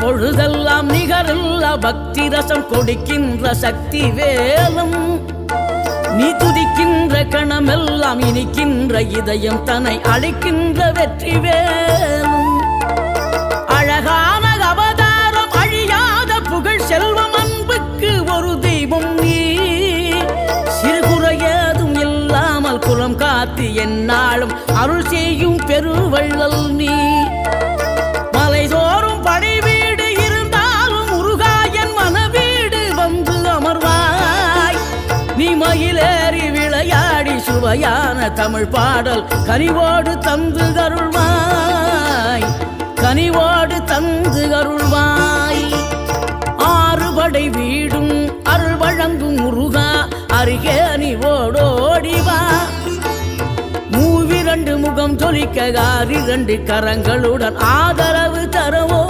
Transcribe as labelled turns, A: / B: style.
A: பொழுதெல்லாம் நிகரில்லா பக்தி ரசம் கொடுக்கின்ற சக்தி வேலும் நீ துதிக்கின்ற கணமெல்லாம் இனிக்கின்ற இதயம் தன்னை அளிக்கின்ற வெற்றி வேலும் அழகான அவதாரம் அழியாத புகழ் செல்வம் அன்புக்கு ஒரு தெய்வம் நீ சிறுகுறையதும் இல்லாமல் குலம் காத்து எந்நாளும் அருள் செய்யும் பெருவள்ளல் நீ மலைதோறும் படை வீடு இருந்தாலும் முருகாயன் மனவீடு வந்து அமர்வாய் நீ மயிலேறி விளையாடி சுவையான தமிழ் பாடல் கனிவோடு தந்து அருள்வாய் கனிவோடு தந்து அருள்வாய் ஆறுபடை வீடும் அருள் வழங்கும் முருகா அருகே நீ ஓடோடிவா மூவிரண்டு முகம் ஜொலிக்க 6 கரங்களுடன் ஆதரவு தரவோ